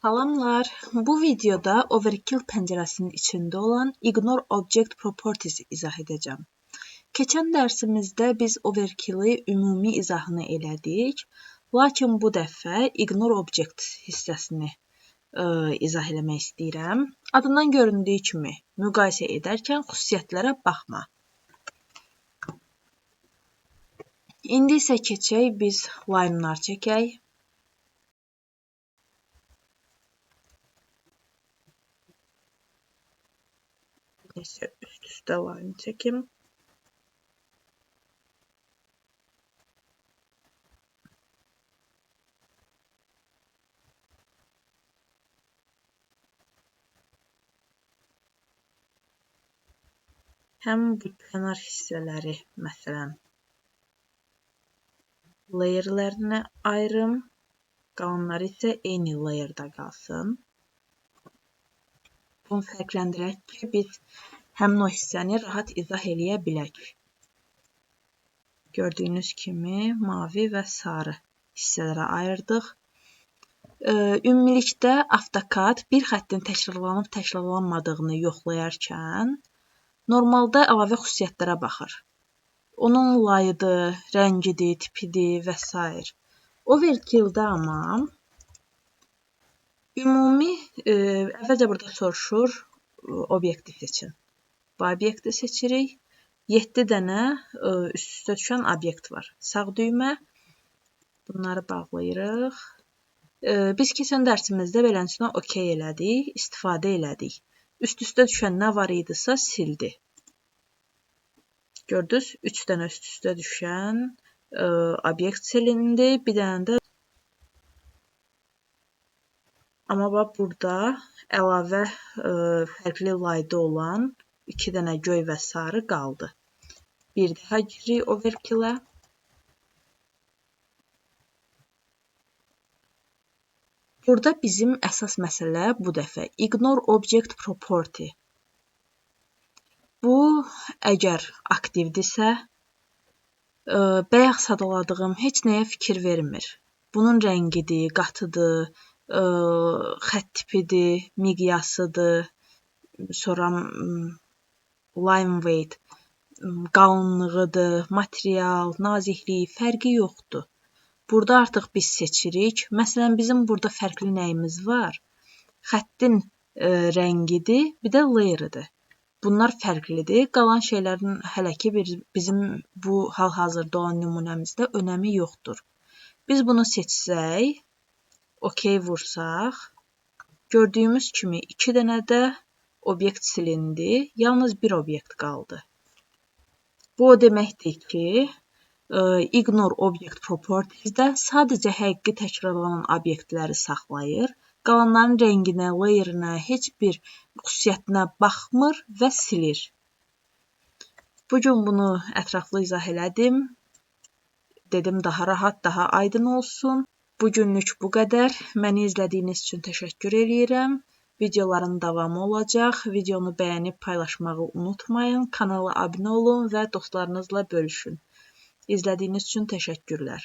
Salamlar. Bu videoda Overkill pəncərəsinin içində olan Ignore Object Properties izah edəcəm. Keçən dərsimizdə biz Overkill-i ümumi izahını elədik, lakin bu dəfə Ignore Object hissəsini izah eləmək istəyirəm. Adından göründüyü kimi müqayisə edərkən xüsusiyyətlərə baxma. İndi isə keçək biz line-lar çəkək. Üst-üstə line çəkim. Həm bu kənar hissələri, məsələn, layerlərinə ayırım, qalanları isə eyni layerdə qalsın. Bunu fərqləndirək ki, biz həmin o hissəni rahat izah eləyə bilək. Gördüyünüz kimi mavi və sarı hissələrə ayırdıq. Ümumilikdə AutoCAD bir xəttin təkrarlanıb-təkrarlanmadığını yoxlayarkən normalda əlavə xüsusiyyətlərə baxır. Onun layıdır, rəngidir, tipidir və s. Overkill-də amma ümumi əvvəlcə burada soruşur obyekti seçin. Bu obyekti seçirik. 7 dənə üst-üstə düşən obyekt var. Sağ düymə. Bunları bağlayırıq. Biz keçən dərsimizdə beləsinə OK elədik, istifadə elədik. Üst-üstə düşən nə var idisə sildi. Gördünüz, 3 dənə üst-üstə düşən obyekt silindi. Bir dənə də amma bax burada əlavə fərqli layda olan 2 dənə göy və sarı qaldı. Bir daha giririk Overkill-ə. Burada bizim əsas məsələ bu dəfə Ignore Object Property. Bu, əgər aktivdirsə, bayaq sadaladığım heç nəyə fikir vermir. Bunun rəngidir, qatıdır, xətt tipidir, miqyasıdır, sonra line weight, qalınlığıdır, material, nazikliyi, fərqi yoxdur. Burada artıq biz seçirik. Məsələn, bizim burada fərqli nəyimiz var? Xəttin rəngidir, bir də layeridir. Bunlar fərqlidir. Qalan şeylərin hələ ki bizim bu hal-hazırda olan nümunəmizdə önəmi yoxdur. Biz bunu seçsək, OK vursaq, gördüyümüz kimi 2 dənə də obyekt silindi, yalnız bir obyekt qaldı. Bu o deməkdir ki, Ignore Object Properties-də sadəcə həqiqi təkrarlanan obyektləri saxlayır, qalanların rənginə, layerinə, heç bir xüsusiyyətinə baxmır və silir. Bugün bunu ətraflı izah elədim. Dedim daha rahat, daha aydın olsun. Bugünlük bu qədər. Məni izlədiyiniz üçün təşəkkür edirəm. Videoların davamı olacaq. Videonu bəyənib paylaşmağı unutmayın. Kanala abunə olun və dostlarınızla bölüşün. İzlədiyiniz üçün təşəkkürlər.